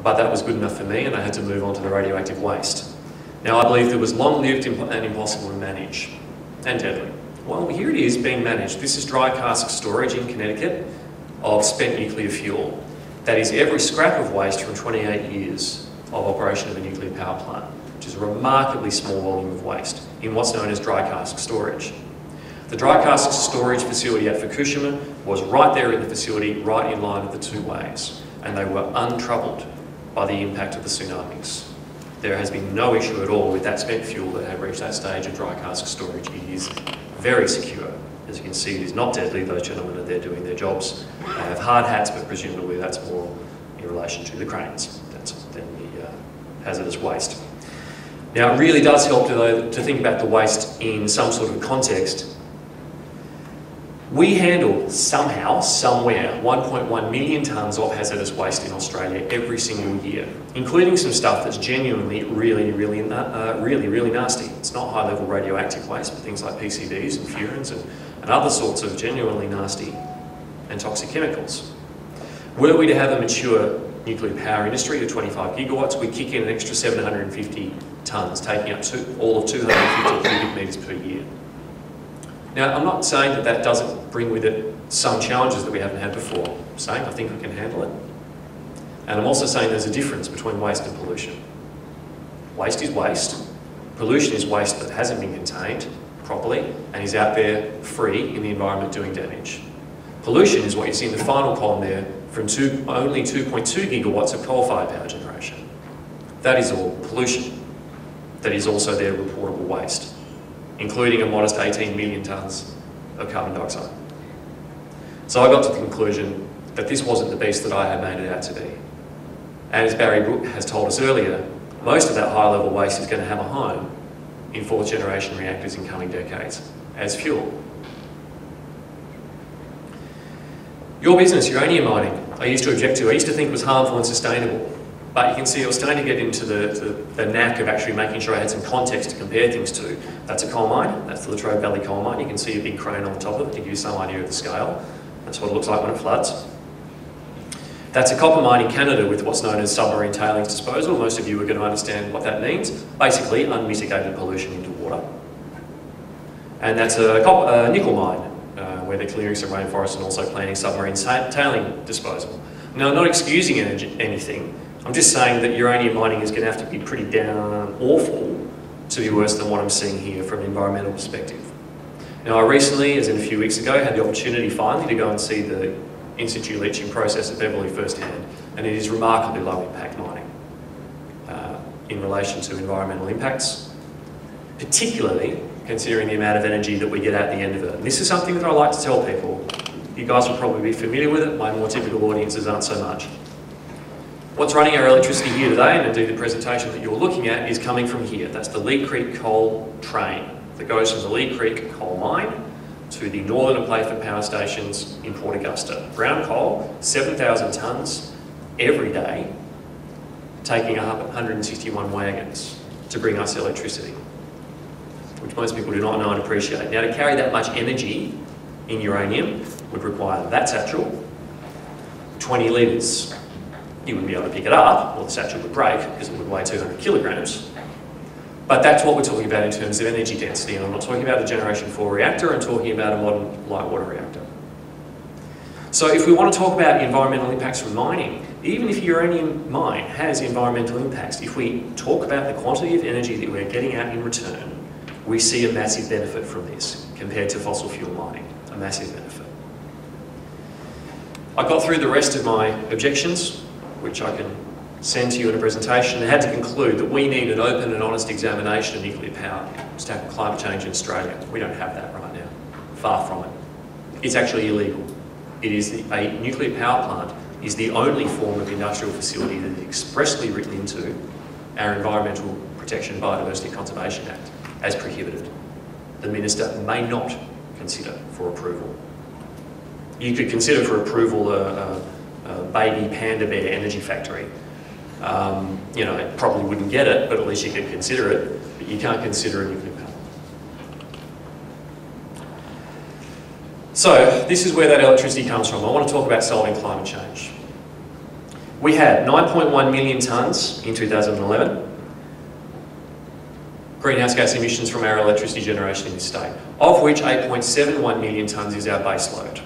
but that was good enough for me and I had to move on to the radioactive waste. Now I believed it was long-lived and impossible to manage, and deadly. Well, here it is being managed. This is dry cask storage in Connecticut of spent nuclear fuel. That is every scrap of waste from 28 years of operation of a nuclear power plant, which is a remarkably small volume of waste in what's known as dry cask storage. The dry cask storage facility at Fukushima was right there in the facility, right in line with the two waves, and they were untroubled by the impact of the tsunamis. There has been no issue at all with that spent fuel that had reached that stage of dry cask storage. It is very secure. As you can see, it is not deadly. Those gentlemen are there doing their jobs. They have hard hats, but presumably that's more in relation to the cranes than the hazardous waste. Now, it really does help to think about the waste in some sort of context. We handle somehow, somewhere, 1.1 million tonnes of hazardous waste in Australia every single year, including some stuff that's genuinely really nasty. It's not high-level radioactive waste, but things like PCBs and furans and other sorts of genuinely nasty and toxic chemicals. Were we to have a mature nuclear power industry of 25 gigawatts, we'd kick in an extra 750 tonnes, taking up all of 250 cubic metres per year. Now, I'm not saying that that doesn't bring with it some challenges that we haven't had before. I'm saying I think we can handle it. And I'm also saying there's a difference between waste and pollution. Waste is waste. Pollution is waste that hasn't been contained properly and is out there free in the environment doing damage. Pollution is what you see in the final column there from only 2.2 gigawatts of coal-fired power generation. That is all pollution. That is also their reportable waste, including a modest 18 million tonnes of carbon dioxide. So I got to the conclusion that this wasn't the beast that I had made it out to be. And as Barry Brook has told us earlier, most of that high-level waste is going to have a home in fourth-generation reactors in coming decades as fuel. Your business, uranium mining, I used to object to. I used to think it was harmful and sustainable. But you can see I was starting to get into the knack of actually making sure I had some context to compare things to. That's a coal mine, that's the Latrobe Valley coal mine. You can see a big crane on the top of it to give you some idea of the scale. That's what it looks like when it floods. That's a copper mine in Canada with what's known as submarine tailings disposal. Most of you are going to understand what that means. Basically, unmitigated pollution into water. And that's a nickel mine, where they're clearing some rainforests and also planning submarine tailing disposal. Now, I'm not excusing anything. I'm just saying that uranium mining is going to have to be pretty damn awful to be worse than what I'm seeing here from an environmental perspective. Now, I recently, as in a few weeks ago, had the opportunity finally to go and see the in-situ leaching process at Beverley firsthand, and it is remarkably low impact mining in relation to environmental impacts, particularly considering the amount of energy that we get at the end of it. And this is something that I like to tell people. You guys will probably be familiar with it, my more typical audiences aren't so much. What's running our electricity here today, and indeed the presentation that you're looking at, is coming from here. That's the Lee Creek coal train that goes from the Lee Creek coal mine to the Northern and Playford power stations in Port Augusta. Brown coal, 7,000 tonnes every day, taking up 161 wagons to bring us electricity, which most people do not know and appreciate. Now, to carry that much energy in uranium would require that satchel, 20 litres. You wouldn't be able to pick it up, or the satchel would break because it would weigh 200 kilograms. But that's what we're talking about in terms of energy density, and I'm not talking about a Generation 4 reactor, I'm talking about a modern light water reactor. So if we want to talk about environmental impacts from mining, even if a uranium mine has environmental impacts, if we talk about the quantity of energy that we're getting out in return, we see a massive benefit from this compared to fossil fuel mining, a massive benefit. I got through the rest of my objections, which I can send to you in a presentation, and had to conclude that we need an open and honest examination of nuclear power to tackle climate change in Australia. We don't have that right now, far from it. It's actually illegal. It is a nuclear power plant is the only form of industrial facility that is expressly written into our Environmental Protection and Biodiversity Conservation Act as prohibited. The Minister may not consider for approval. You could consider for approval a baby panda bear energy factory. You know, it probably wouldn't get it, but at least you could consider it, but you can't consider a nuclear power. So this is where that electricity comes from. I want to talk about solving climate change. We had 9.1 million tonnes in 2011 greenhouse gas emissions from our electricity generation in this state, of which 8.71 million tonnes is our base load.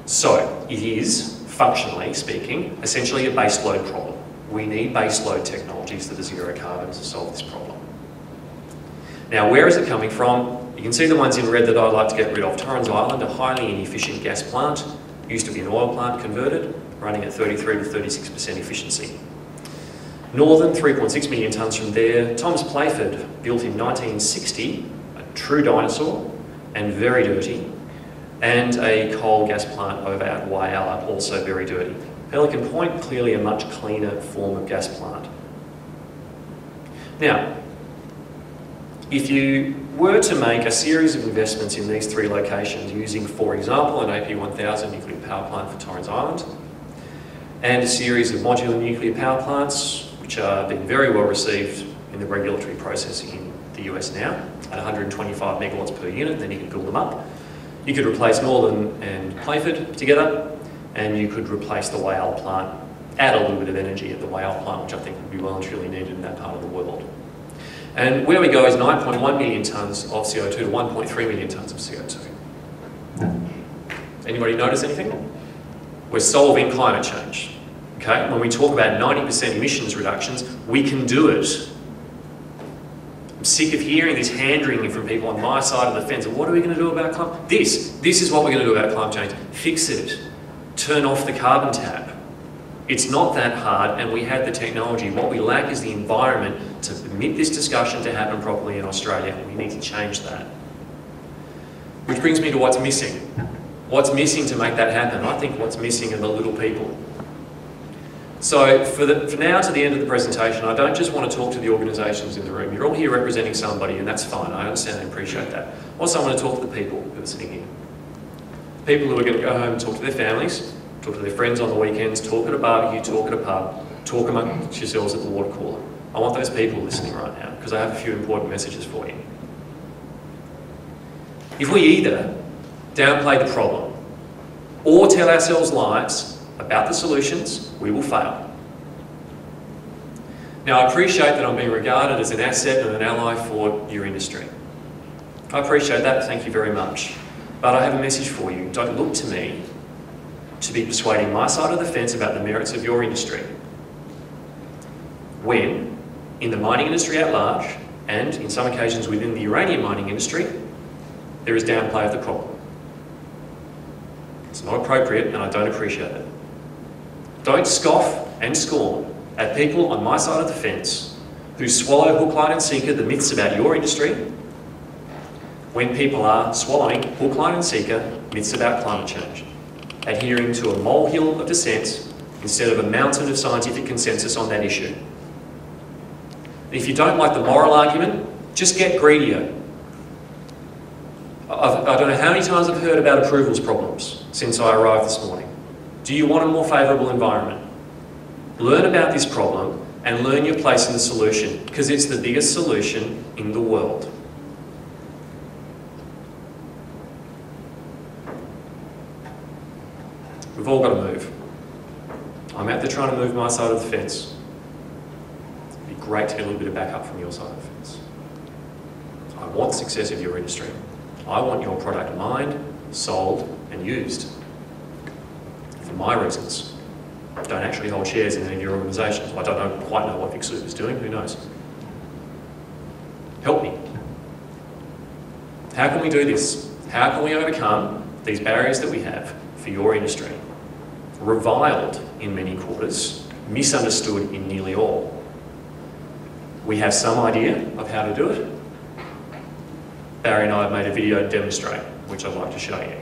So it is, functionally speaking, essentially a base load problem. We need base load technologies that are zero carbon to solve this problem. Now, where is it coming from? You can see the ones in red that I'd like to get rid of. Torrens Island, a highly inefficient gas plant, used to be an oil plant converted, running at 33 to 36% efficiency. Northern, 3.6 million tonnes from there. Thomas Playford, built in 1960, a true dinosaur and very dirty. And a coal gas plant over at Whyalla, also very dirty. Pelican Point, clearly a much cleaner form of gas plant. Now, if you were to make a series of investments in these three locations using, for example, an AP1000 nuclear power plant for Torrens Island, and a series of modular nuclear power plants, which are being very well received in the regulatory process in the US now, at 125 megawatts per unit, then you can build them up. You could replace Northern and Playford together, and you could replace the Whyalla plant, add a little bit of energy at the Whyalla plant, which I think would be well and truly needed in that part of the world. And where we go is 9.1 million tonnes of CO2 to 1.3 million tonnes of CO2. Anybody notice anything? We're solving climate change. Okay? When we talk about 90% emissions reductions, we can do it. I'm sick of hearing this hand-wringing from people on my side of the fence. What are we going to do about climate? This is what we're going to do about climate change. Fix it. Turn off the carbon tap. It's not that hard, and we have the technology. What we lack is the environment to permit this discussion to happen properly in Australia, and we need to change that. Which brings me to what's missing. What's missing to make that happen? I think what's missing are the little people. So for now to the end of the presentation, I don't just want to talk to the organisations in the room. You're all here representing somebody, and that's fine. I understand and appreciate that. Also, I want to talk to the people who are sitting here. People who are going to go home and talk to their families, talk to their friends on the weekends, talk at a barbecue, talk at a pub, talk amongst yourselves at the water cooler. I want those people listening right now, because I have a few important messages for you. If we either downplay the problem or tell ourselves lies about the solutions, we will fail. Now, I appreciate that I'm being regarded as an asset and an ally for your industry. I appreciate that, thank you very much. But I have a message for you. Don't look to me to be persuading my side of the fence about the merits of your industry, when, in the mining industry at large, and in some occasions within the uranium mining industry, there is downplay of the problem. It's not appropriate, and I don't appreciate it. Don't scoff and scorn at people on my side of the fence who swallow hook, line and sinker the myths about your industry, when people are swallowing hook, line and sinker myths about climate change, adhering to a molehill of dissent instead of a mountain of scientific consensus on that issue. And if you don't like the moral argument, just get greedier. I don't know how many times I've heard about approvals problems since I arrived this morning. Do you want a more favourable environment? Learn about this problem and learn your place in the solution, because it's the biggest solution in the world. We've all got to move. I'm out there trying to move my side of the fence. It'd be great to get a little bit of backup from your side of the fence. I want success of your industry. I want your product mined, sold and used. For my reasons. I don't actually hold shares in any of your organisations. I don't quite know what VicSoup is doing, who knows? Help me. How can we do this? How can we overcome these barriers that we have for your industry? Reviled in many quarters, misunderstood in nearly all. We have some idea of how to do it. Barry and I have made a video to demonstrate, which I'd like to show you.